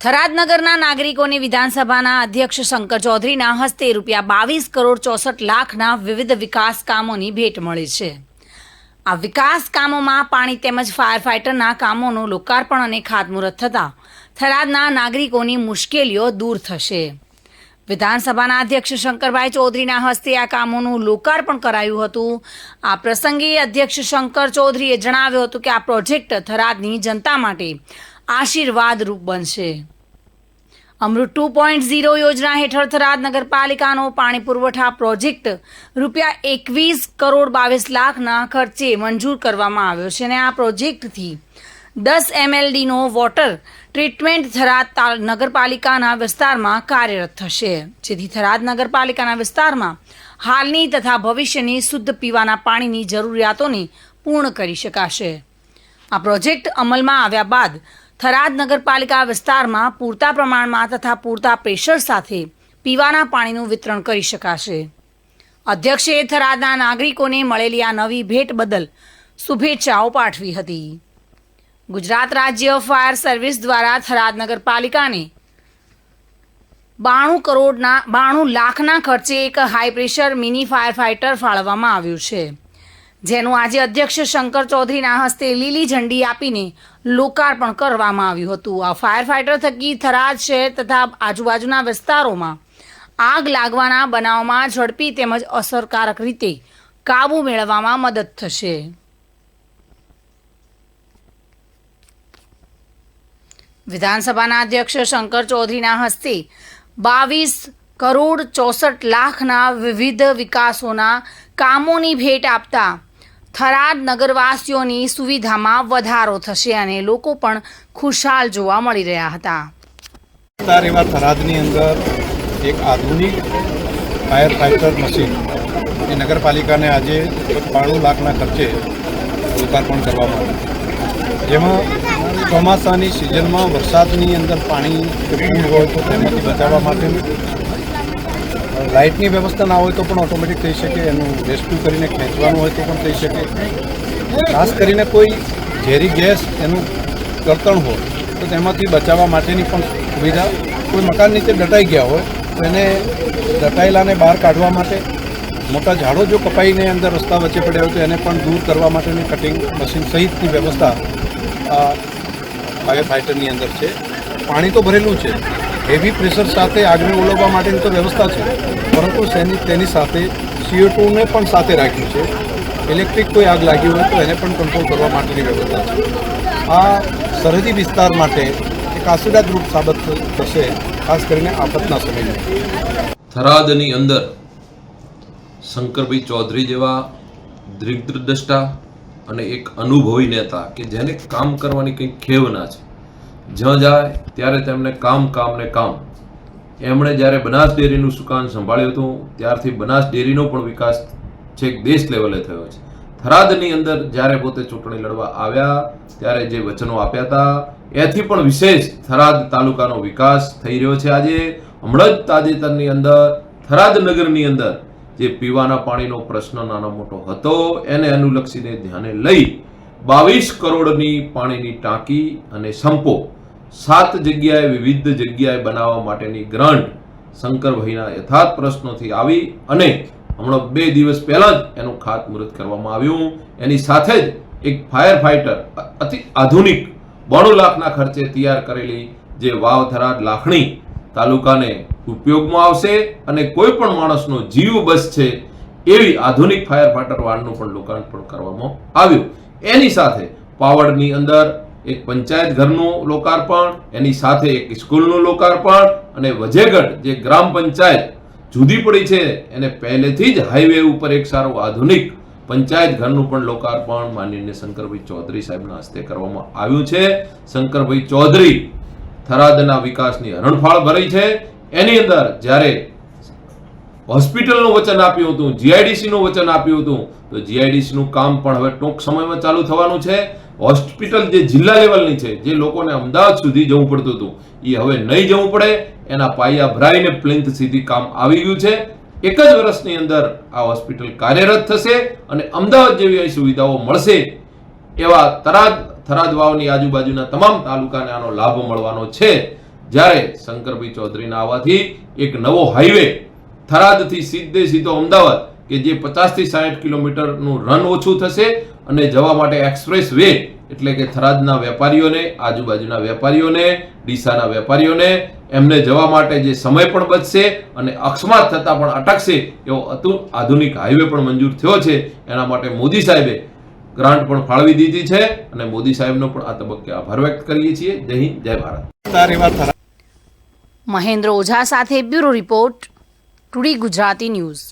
થરાદ નગરના નાગરિકોને વિધાનસભાના અધ્યક્ષ શંકર ચૌધરીના હસ્તે ₹22 કરોડ 64 લાખના વિવિધ વિકાસ કામોની ભેટ મળી છે। આ વિકાસ કામોમાં પાણી તેમજ ફાયર ફાઇટરના કામોનું લોકાર્પણ અને ખાતમુહૂર્ત થતાં થરાદના નાગરિકોની મુશ્કેલીઓ દૂર થશે। વિધાનસભાના અધ્યક્ષ શંકરભાઈ ચૌધરીના હસ્તે આ કામોનું લોકાર્પણ કરાયું હતું। આ પ્રસંગે અધ્યક્ષ શંકર ચૌધરીએ જણાવ્યું હતું કે આ પ્રોજેક્ટ થરાદની જનતા માટે આશીર્વાદરૂપ બનશે। અમૃત 2.0 યોજના હેઠળ થરાદ નગરપાલિકાનો પાણી પુરવઠા પ્રોજેક્ટ ₹21 કરોડ 22 લાખના ખર્ચે મંજૂર કરવામાં આવ્યો છે અને આ પ્રોજેક્ટથી 10 MLDનો વોટર ટ્રીટમેન્ટ થરાદ નગરપાલિકાના વિસ્તારમાં કાર્યરત થશે, જેથી થરાદ નગરપાલિકાના વિસ્તારમાં હાલની તથા ભવિષ્યની શુદ્ધ પીવાના પાણીની જરૂરિયાતોને પૂર્ણ કરી શકાશે। આ પ્રોજેક્ટ અમલમાં આવ્યા બાદ થરાદ નગરપાલિકા વિસ્તારમાં પૂરતા પ્રમાણમાં તથા પૂરતા પ્રેશર સાથે પીવાના પાણીનું વિતરણ કરી શકાશે। અધ્યક્ષે થરાદના નાગરિકોને મળેલી આ નવી ભેટ બદલ શુભેચ્છાઓ પાઠવી હતી। ગુજરાત રાજ્ય ફાયર સર્વિસ દ્વારા થરાદ નગરપાલિકાને 92 લાખના ખર્ચે એક high pressure mini fire fighter ફાળવવામાં આવ્યું છે, જેનું આજે અધ્યક્ષ શંકર ચૌધરીના હસ્તે લીલી ઝંડી આપીને લોકાર્પણ કરવામાં આવ્યું હતું। આ ફાયર ફાઇટર થકી થરાદ શહેર તથા આજુબાજુના વિસ્તારોમાં આગ લાગવાના બનાવમાં ઝડપી તેમજ અસરકારક રીતે કાબૂ મેળવવામાં મદદ થશે। વિધાનસભાના અધ્યક્ષ શંકર ચૌધરીના હસ્તે 22 કરોડ 64 લાખના વિવિધ વિકાસોના કામોની ભેટ આપતા થરાદ નગરવાસીઓની સુવિધામાં વધારો થશે અને લોકો પણ ખુશાલ જોવા મળી રહ્યા હતા। એવા થરાદની અંદર એક આધુનિક ફાયર ફાઇટર મશીન એ નગરપાલિકાને આજે 92 લાખના ખર્ચે લોકાર્પણ કરવામાં આવ્યું, જેમાં ચોમાસાની સિઝનમાં વરસાદની અંદર પાણી પૂર હોય તો તેમાંથી બચાવવા માટે લાઇટની વ્યવસ્થા ના હોય તો પણ ઓટોમેટિક થઈ શકે, એનું રેસ્ક્યુ કરીને ખેંચવાનું હોય તો પણ થઈ શકે। ખાસ કરીને કોઈ ઝેરી ગેસ એનું ગળતણ હોય તો તેમાંથી બચાવવા માટેની પણ સુવિધા, કોઈ મકાન નીચે દટાઈ ગયા હોય તો એને દટાયેલાને બહાર કાઢવા માટે, મોટા ઝાડો જો કપાઈને અંદર રસ્તા વચ્ચે પડ્યા હોય તો એને પણ દૂર કરવા માટેની કટિંગ મશીન સહિતની વ્યવસ્થા ફાયર ફાઇટરની અંદર છે। પાણી તો ભરેલું છે, હેવી પ્રેશર સાથે આગને ઓલવવા માટેની તો વ્યવસ્થા છે, પરંતુ તેની સાથે CO2ને પણ સાથે રાખ્યું છે। ઇલેક્ટ્રિક કોઈ આગ લાગી હોય તો એને પણ કંટ્રોલ કરવા માટેની વ્યવસ્થા છે। આ સરહદી વિસ્તાર માટે એક આશીર્વાદરૂપ સાબિત થશે, ખાસ કરીને આફતના સમયમાં। થરાદની અંદર શંકરભાઈ ચૌધરી જેવા દીર્ઘદ્રષ્ટા અને એક અનુભવી નેતા કે જેને કામ કરવાની કંઈક ખેવ ના છે, જ્યાં જાય ત્યારે તેમને કામ ને કામ। એમણે જ્યારે બનાસ ડેરીનું સુકાન સંભાળ્યું હતું ત્યારથી બનાસ ડેરીનો પણ વિકાસ છેક દેશ લેવલે થયો છે। થરાદની અંદર જ્યારે પોતે ચૂંટણી લડવા આવ્યા ત્યારે જે વચનો આપ્યા હતા એથી પણ વિશેષ થરાદ તાલુકાનો વિકાસ થઈ રહ્યો છે। આજે હમણાં જ તાજેતરની અંદર થરાદ નગરની અંદર જે પીવાના પાણીનો પ્રશ્ન નાનો મોટો હતો એને અનુલક્ષીને ધ્યાને લઈ 22 કરોડની પાણીની ટાંકી અને સંપો 7 જગ્યાએ વિવિધ જગ્યાએ બનાવવા માટેની ગ્રાન્ટ શંકરભાઈના યથાર્થ પ્રશ્નોથી આવી અને હમણાં 2 દિવસ પહેલા જ એનું ખાતમુહૂર્ત કરવામાં આવ્યું। એની સાથે જ એક ફાયર ફાઇટર અતિ આધુનિક 92 લાખના ખર્ચે તૈયાર કરેલી જે વાવ થરાદ લાખણી તાલુકાને ઉપયોગમાં આવશે અને કોઈ પણ માણસનો જીવ બચશે એવી આધુનિક ફાયર ફાઇટર વાનનું પણ લોકાર્પણ કરવામાં આવ્યું। એની સાથે પાવડની અંદર એક પંચાયત ઘરનું લોકાર્પણ, એની સાથે એક સ્કૂલનું લોકાર્પણ અને વજેગઢ જે ગ્રામ પંચાયત જુદી પડી છે એને પહેલેથી જ હાઈવે ઉપર એક સારું આધુનિક પંચાયત ઘરનું પણ લોકાર્પણ માનનીય શંકરભાઈ ચૌધરી સાહેબના હસ્તે કરવામાં આવ્યું છે। શંકરભાઈ ચૌધરી થરાદના વિકાસની હરણફાળ ભરી છે। એની અંદર જ્યારે હોસ્પિટલનું વચન આપ્યું હતું, GIDCનું વચન આપ્યું હતું તો GIDCનું કામ પણ હવે ટૂંક સમયમાં ચાલુ થવાનું છે। હોસ્પિટલ જે જિલ્લા લેવલની છે, જે લોકોને અમદાવાદ સુધી જવું પડતું હતું એ હવે નહીં જવું પડે, એના પાયા ભરાઈને પ્લિન્થ સીધી કામ આવી ગયું છે। એક જ વર્ષની અંદર આ હોસ્પિટલ કાર્યરત થશે અને અમદાવાદ જેવી અહીં સુવિધાઓ મળશે એવા થરાદ વાવની આજુબાજુના તમામ તાલુકાને આનો લાભ મળવાનો છે। જ્યારે શંકરભાઈ ચૌધરીના આવવાથી એક નવો હાઈવે થરાદથી સીધો અમદાવાદ કે જે 50 થી 60 કિલોમીટરનું રન ઓછું થશે અને જવા માટે એક્સપ્રેસ વે એટલે કે થરાદના વેપારીઓને, આજુબાજુના વેપારીઓને, ડીસાના વેપારીઓને એમને જવા માટે જે સમય પણ બચશે અને અકસ્માત થતા પણ અટકશે એવો આધુનિક હાઈવે પણ મંજૂર થયો છે. એના માટે મોદી સાહેબે ગ્રાન્ટ પણ ફાળવી દીધી છે અને મોદી સાહેબનો પણ આ તબક્કે આભાર વ્યક્ત કરીએ છીએ. જય હિન્દ, જય ભારત. મહેન્દ્ર ઓઝા સાથે bureau report, today Gujarati news.